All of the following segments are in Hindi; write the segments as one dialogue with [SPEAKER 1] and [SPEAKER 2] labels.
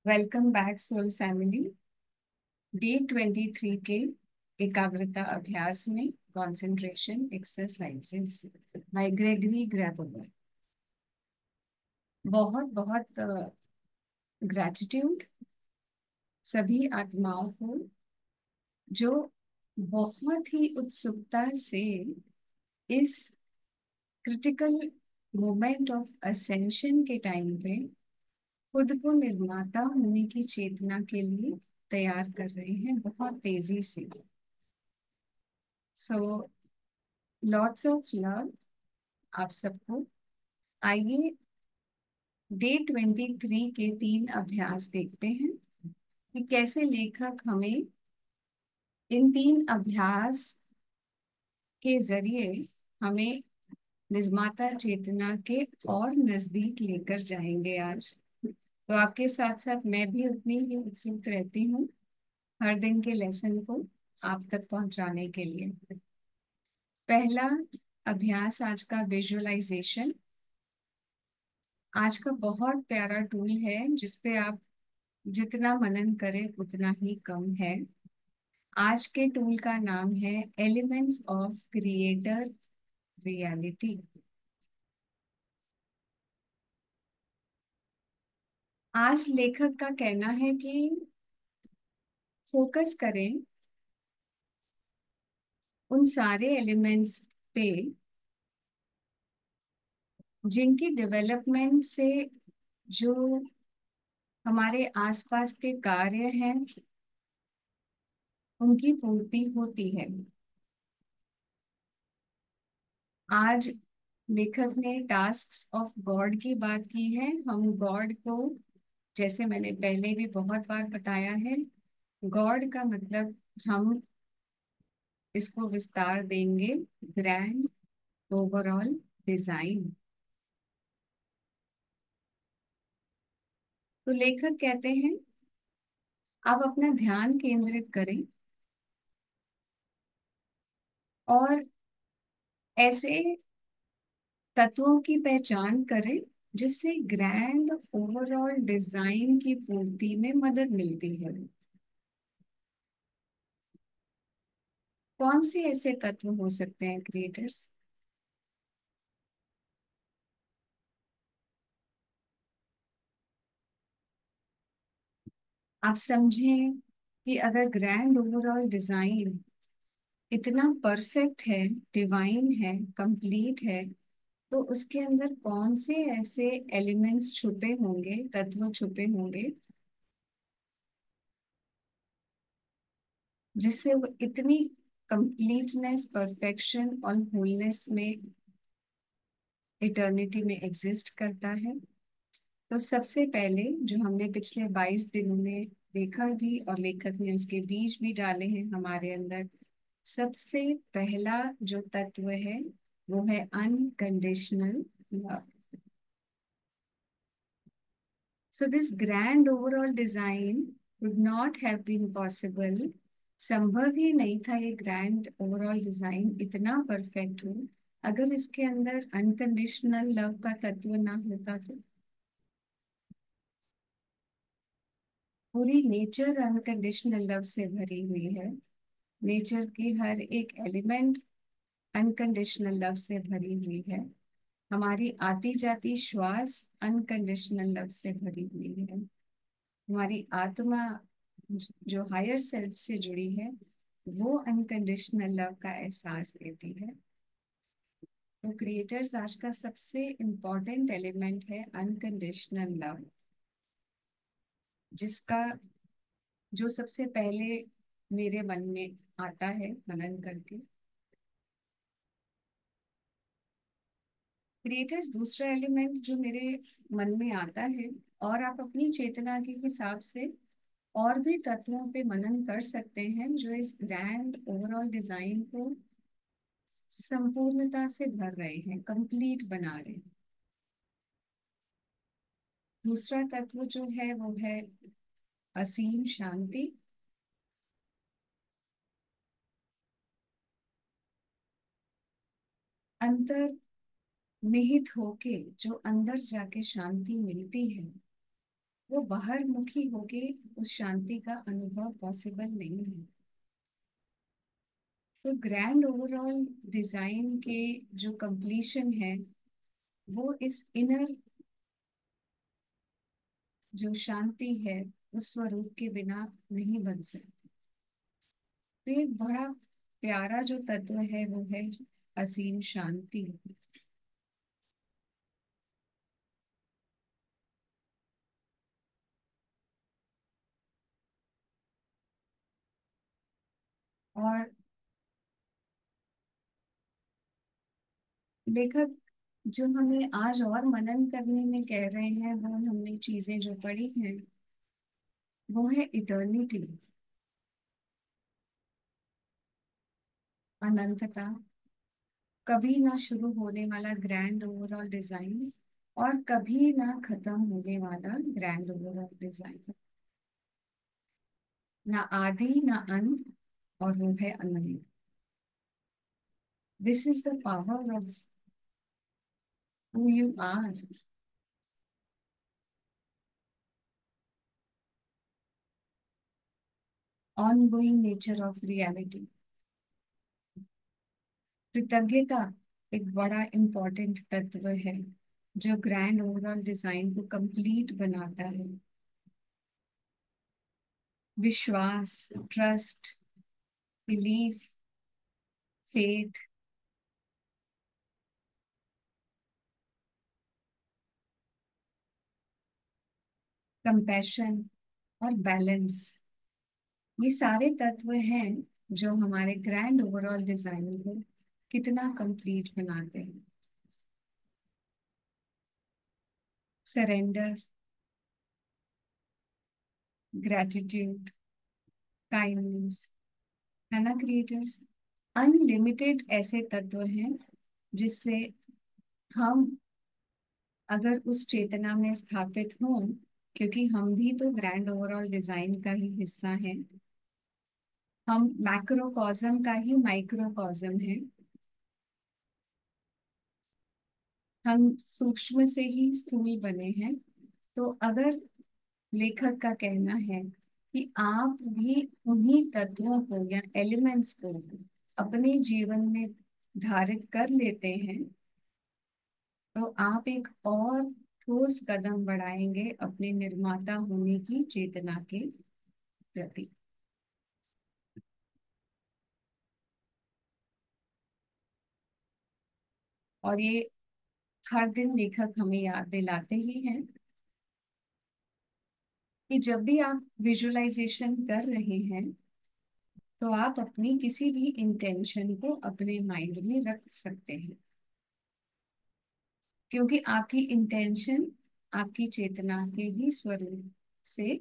[SPEAKER 1] Welcome back soul family. Day 23 के एकाग्रता अभ्यास में concentration exercises by Gregory Grabovoi. बहुत बहुत ग्रैटिट्यूड सभी आत्माओं को जो बहुत ही उत्सुकता से इस क्रिटिकल मोमेंट ऑफ असेंशन के टाइम पे खुद को निर्माता होने की चेतना के लिए तैयार कर रहे हैं बहुत तेजी से। सो लॉट्स ऑफ लव आप सबको। आइए डे 23 के 3 अभ्यास देखते हैं कि कैसे लेखक हमें इन 3 अभ्यास के जरिए हमें निर्माता चेतना के और नजदीक लेकर जाएंगे आज। तो आपके साथ साथ मैं भी उतनी ही उत्सुक रहती हूँ हर दिन के लेसन को आप तक पहुंचाने के लिए। पहला अभ्यास आज का विजुअलाइजेशन। आज का बहुत प्यारा टूल है जिसपे आप जितना मनन करें उतना ही कम है। आज के टूल का नाम है एलिमेंट्स ऑफ क्रिएटर रियलिटी। आज लेखक का कहना है कि फोकस करें उन सारे एलिमेंट्स पे जिनकी डेवलपमेंट से जो हमारे आसपास के कार्य हैं उनकी पूर्ति होती है। आज लेखक ने टास्क्स ऑफ गॉड की बात की है। हम गॉड को, जैसे मैंने पहले भी बहुत बार बताया है, गॉड का मतलब हम इसको विस्तार देंगे ग्रैंड ओवरऑल डिजाइन। तो लेखक कहते हैं आप अपना ध्यान केंद्रित करें और ऐसे तत्वों की पहचान करें जिससे ग्रैंड ओवरऑल डिजाइन की पूर्ति में मदद मिलती है। कौन से ऐसे तत्व हो सकते हैं क्रिएटर्स? आप समझें कि अगर ग्रैंड ओवरऑल डिजाइन इतना परफेक्ट है, डिवाइन है, कंप्लीट है, तो उसके अंदर कौन से ऐसे एलिमेंट्स छुपे होंगे, तत्व छुपे होंगे जिससे वो इतनी कंप्लीटनेस, परफेक्शन और होलनेस में इटर्निटी में एग्जिस्ट करता है। तो सबसे पहले जो हमने पिछले 22 दिनों में देखा भी और लेखक ने उसके बीज भी डाले हैं हमारे अंदर, सबसे पहला जो तत्व है वो है unconditional love. So this grand overall design would not have been possible. संभव ही नहीं था ये ग्रैंड ओवरऑल डिजाइन इतना परफेक्ट हो अगर इसके अंदर अनकंडीशनल लव का तत्व ना होता। तो पूरी नेचर अनकंडीशनल लव से भरी हुई है। नेचर की हर एक एलिमेंट अनकंडीशनल लव से भरी हुई है। हमारी आती जाती श्वास अनकंडीशनल लव से भरी हुई है। हमारी आत्मा जो हायर सेल्फ से जुड़ी है वो अनकंडीशनल लव का एहसास देती है। तो क्रिएटर्स आज का सबसे इम्पोर्टेंट एलिमेंट है अनकंडीशनल लव, जिसका जो सबसे पहले मेरे मन में आता है मनन करके। क्रिएटर्स दूसरा एलिमेंट जो मेरे मन में आता है, और आप अपनी चेतना के हिसाब से और भी तत्वों पे मनन कर सकते हैं जो इस ग्रैंड ओवरऑल डिजाइन को संपूर्णता से भर रहे हैं, कंप्लीट बना रहे हैं। दूसरा तत्व जो है वो है असीम शांति। अंतर निहित होके जो अंदर जाके शांति मिलती है वो बाहर मुखी होके उस शांति का अनुभव पॉसिबल नहीं है। तो ग्रैंड ओवरऑल डिजाइन के जो कंप्लीशन है वो इस इनर जो शांति है उस स्वरूप के बिना नहीं बन सकती। तो एक बड़ा प्यारा जो तत्व है वो है असीम शांति। और लेखक जो हमें आज और मनन करने में कह रहे हैं, वो हमने चीजें जो पढ़ी हैं वो है इटर्निटी, अनंतता, कभी ना शुरू होने वाला ग्रैंड ओवरऑल डिजाइन और कभी ना खत्म होने वाला ग्रैंड ओवरऑल डिजाइन। ना आदि ना अंत, और वो है अनंत। This is the power of who you are, ongoing nature of reality. कृतज्ञता एक बड़ा इंपॉर्टेंट तत्व है जो ग्रैंड ओवरऑल डिजाइन को कंप्लीट बनाता है। विश्वास, ट्रस्ट, बिलीफ, फेथ, कंपैशन और बैलेंस, ये सारे तत्व हैं जो हमारे ग्रैंड ओवरऑल डिजाइन को कितना कंप्लीट बनाते हैं। सरेंडर, ग्रैटिट्यूड, काइंडनेस, है ना क्रिएटर्स। अनलिमिटेड ऐसे तत्व हैं जिससे हम अगर उस चेतना में स्थापित हों, क्योंकि हम भी तो ग्रैंड ओवरऑल डिजाइन का ही हिस्सा हैं। हम मैक्रोकॉज्म का ही माइक्रोकॉज्म है। हम सूक्ष्म से ही स्थूल बने हैं। तो अगर लेखक का कहना है कि आप भी उन्हीं तत्वों को या एलिमेंट्स को अपने जीवन में धारित कर लेते हैं, तो आप एक और ठोस कदम बढ़ाएंगे अपने निर्माता होने की चेतना के प्रति। और ये हर दिन लेखक हमें याद दिलाते ही हैं कि जब भी आप विजुअलाइजेशन कर रहे हैं तो आप अपनी किसी भी इंटेंशन को अपने माइंड में रख सकते हैं, क्योंकि आपकी इंटेंशन आपकी चेतना के ही स्वरूप से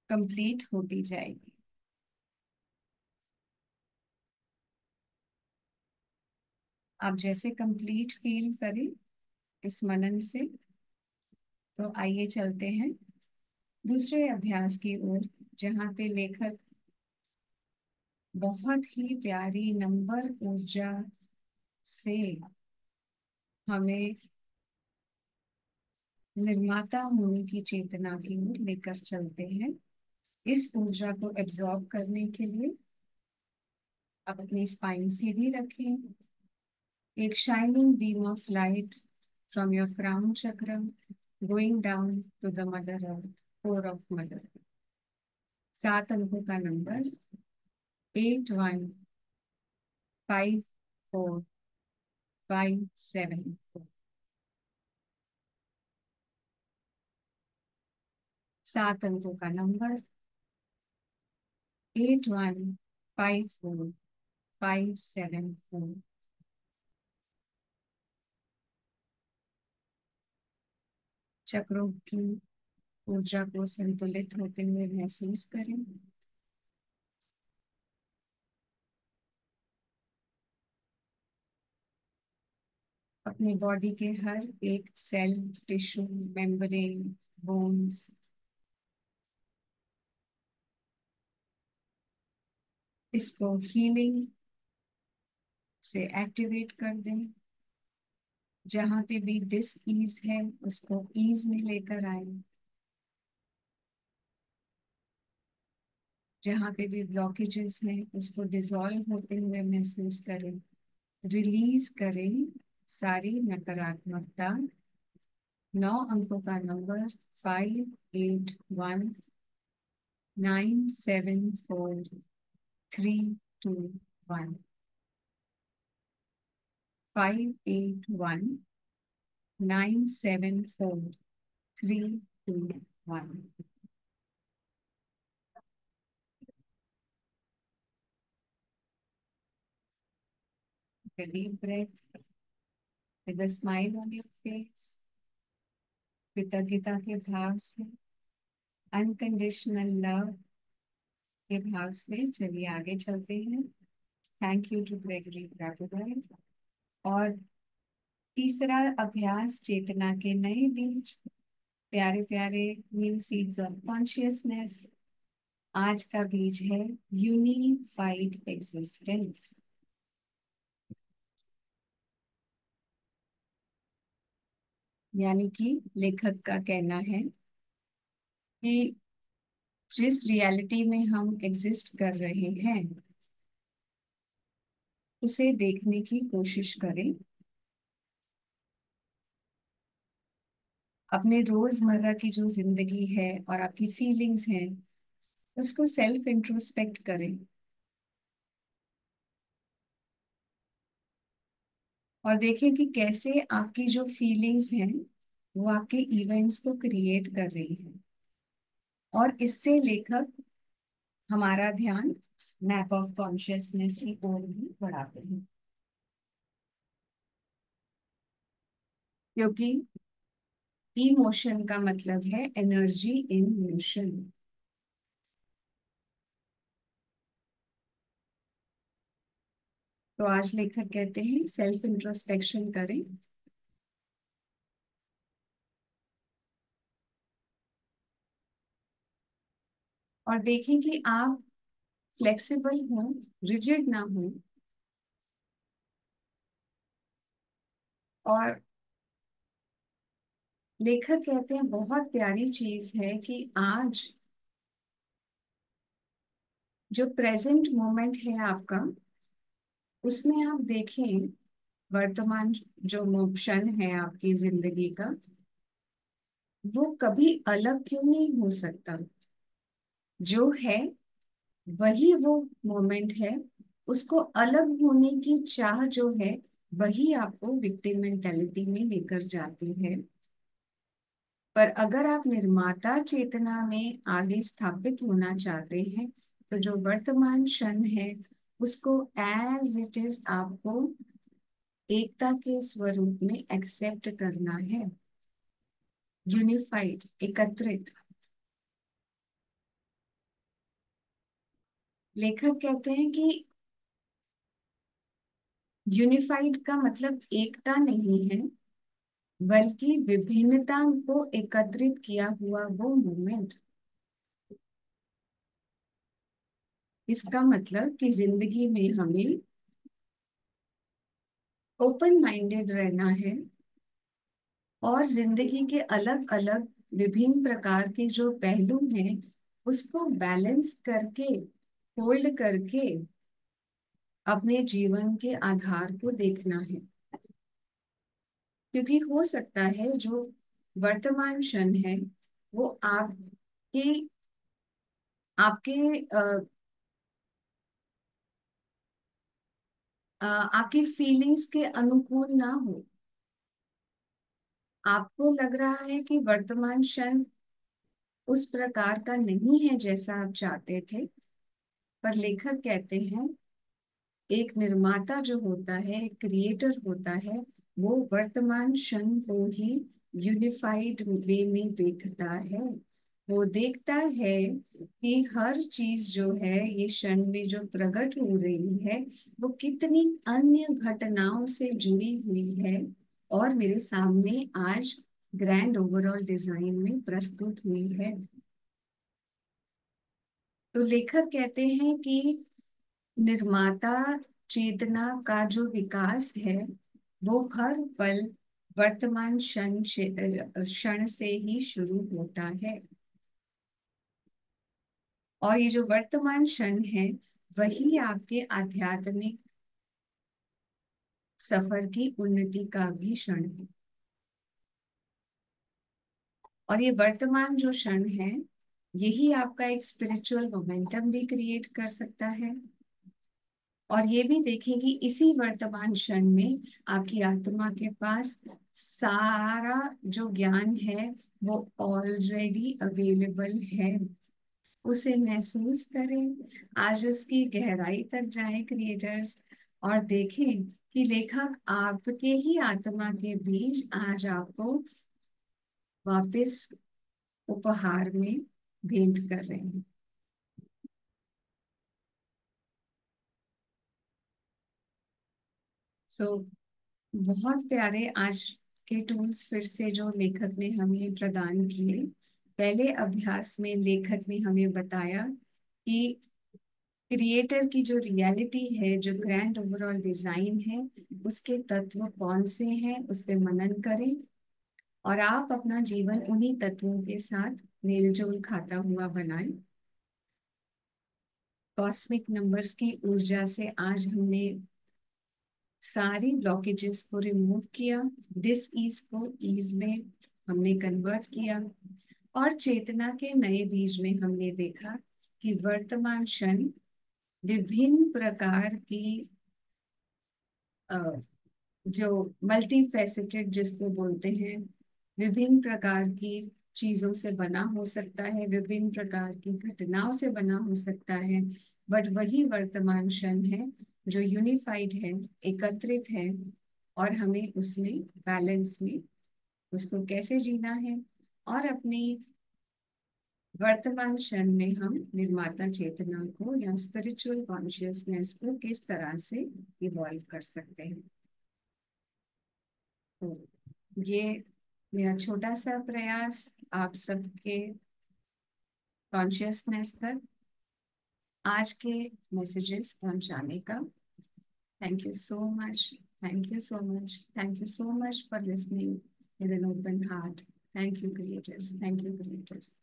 [SPEAKER 1] कंप्लीट होती जाएगी। आप जैसे कंप्लीट फील करें इस मनन से, तो आइए चलते हैं दूसरे अभ्यास की ओर, जहाँ पे लेखक बहुत ही प्यारी नंबर ऊर्जा से हमें निर्माता होने की चेतना की ओर लेकर चलते हैं। इस ऊर्जा को एब्जॉर्ब करने के लिए आप अपनी स्पाइन सीधी रखें। एक shining beam of light from your crown chakra going down to the mother earth, core of mother. 7 अंकों का नंबर, 815457 4। 7 अंकों का नंबर, 815457 4। चक्रों की ऊर्जा को संतुलित होते हुए महसूस करें। अपनी बॉडी के हर एक सेल, टिश्यू, मेम्ब्रेन, बोन्स, इसको हीलिंग से एक्टिवेट कर दें। जहाँ पे भी डिस ईज है उसको ईज में लेकर आए, जहाँ पे भी ब्लॉकेजेस हैं उसको डिसॉल्व होते हुए महसूस करें, रिलीज करें सारी नकारात्मकता। 9 अंकों का number, 58197432 1। 58197432 1। A deep breath with a smile on your face, कृतज्ञता के भाव से, अनकंडीशनल लव के भाव से चलिए आगे चलते हैं। Thank you to Gregory Gregory. और तीसरा अभ्यास, चेतना के नए बीज, प्यारे प्यारे न्यू सीड्स ऑफ कॉन्शियसनेस। आज का बीज है यूनिफाइड एग्जिस्टेंस। यानी कि लेखक का कहना है कि जिस रियलिटी में हम एग्जिस्ट कर रहे हैं उसे देखने की कोशिश करें। अपने रोजमर्रा की जो जिंदगी है और आपकी फीलिंग्स हैं उसको सेल्फ इंट्रोस्पेक्ट करें और देखें कि कैसे आपकी जो फीलिंग्स हैं वो आपके इवेंट्स को क्रिएट कर रही है। और इससे लेखक हमारा ध्यान मैप ऑफ कॉन्शियसनेस की ओर भी बढ़ाते हैं, क्योंकि इमोशन का मतलब है एनर्जी इन मोशन। तो आज लेखक कहते हैं सेल्फ इंट्रोस्पेक्शन करें और देखें कि आप फ्लेक्सिबल हो, रिजिड ना हो। और लेखक कहते हैं बहुत प्यारी चीज है कि आज जो प्रेजेंट मोमेंट है आपका, उसमें आप देखें वर्तमान जो क्षण है आपकी जिंदगी का, वो कभी अलग क्यों नहीं हो सकता। जो है वही वो मोमेंट है। उसको अलग होने की चाह जो है वही आपको विक्टिम मेंटेलिटी में लेकर जाती है। पर अगर आप निर्माता चेतना में आगे स्थापित होना चाहते हैं तो जो वर्तमान क्षण है उसको एज इट इज आपको एकता के स्वरूप में एक्सेप्ट करना है। यूनिफाइड, एकत्रित। लेखक कहते हैं कि यूनिफाइड का मतलब एकता नहीं है, बल्कि विभिन्नता को एकत्रित किया हुआ वो मूवमेंट। इसका मतलब कि जिंदगी में हमें ओपन माइंडेड रहना है और जिंदगी के अलग अलग विभिन्न प्रकार के जो पहलू हैं उसको बैलेंस करके, होल्ड करके अपने जीवन के आधार को देखना है। क्योंकि हो सकता है जो वर्तमान क्षण है वो आपके आपकी फीलिंग्स के अनुकूल ना हो। आपको लग रहा है कि वर्तमान क्षण उस प्रकार का नहीं है जैसा आप चाहते थे। पर लेखक कहते हैं एक निर्माता जो होता है, एक क्रिएटर होता है, वो वर्तमान क्षण को ही यूनिफाइड वे में देखता है। वो देखता है कि हर चीज जो है ये क्षण में जो प्रकट हो रही है वो कितनी अन्य घटनाओं से जुड़ी हुई है और मेरे सामने आज ग्रैंड ओवरऑल डिजाइन में प्रस्तुत हुई है। तो लेखक कहते हैं कि निर्माता चेतना का जो विकास है वो हर पल वर्तमान क्षण से ही शुरू होता है। और ये जो वर्तमान क्षण है, वही आपके आध्यात्मिक सफर की उन्नति का भी क्षण है। और ये वर्तमान जो क्षण है, यही आपका एक स्पिरिचुअल मोमेंटम भी क्रिएट कर सकता है। और ये भी देखें कि इसी वर्तमान क्षण में आपकी आत्मा के पास सारा जो ज्ञान है वो ऑलरेडी अवेलेबल है। उसे महसूस करें, आज उसकी गहराई तक जाएं क्रिएटर्स, और देखें कि लेखक आपके ही आत्मा के बीच आज आपको वापस उपहार में भेंट कर रहे हैं। सो बहुत प्यारे आज के टूल्स फिर से जो लेखक ने हमें प्रदान किए। पहले अभ्यास में लेखक ने हमें बताया कि क्रिएटर की जो रियलिटी है, जो ग्रैंड ओवरऑल डिजाइन है, उसके तत्व कौन से हैं, उस पे मनन करें। और आप अपना जीवन उन्हीं तत्वों के साथ मेलजोल खाता हुआ बनाएं। कॉस्मिक नंबर्स की ऊर्जा से आज हमने सारी ब्लॉकेजेस को रिमूव किया, डिस ईज को ईज में हमने कन्वर्ट किया, और चेतना के नए बीज में हमने देखा कि वर्तमान क्षण विभिन्न प्रकार की अ, जो मल्टी फेसेटेड जिसको बोलते हैं, विभिन्न प्रकार की चीजों से बना हो सकता है, विभिन्न प्रकार की घटनाओं से बना हो सकता है। बट वही वर्तमान क्षण है जो यूनिफाइड है, एकत्रित है। और हमें उसमें बैलेंस में उसको कैसे जीना है, और अपनी वर्तमान क्षण में हम निर्माता चेतना को या स्पिरिचुअल कॉन्शियसनेस को किस तरह से इवॉल्व कर सकते हैं। तो ये मेरा छोटा सा प्रयास आप सबके कॉन्शियसनेस तक आज के मैसेजेस पहुंचाने का। Thank you so much, thank you so much, thank you so much for listening with an open heart. Thank you creators, thank you creators.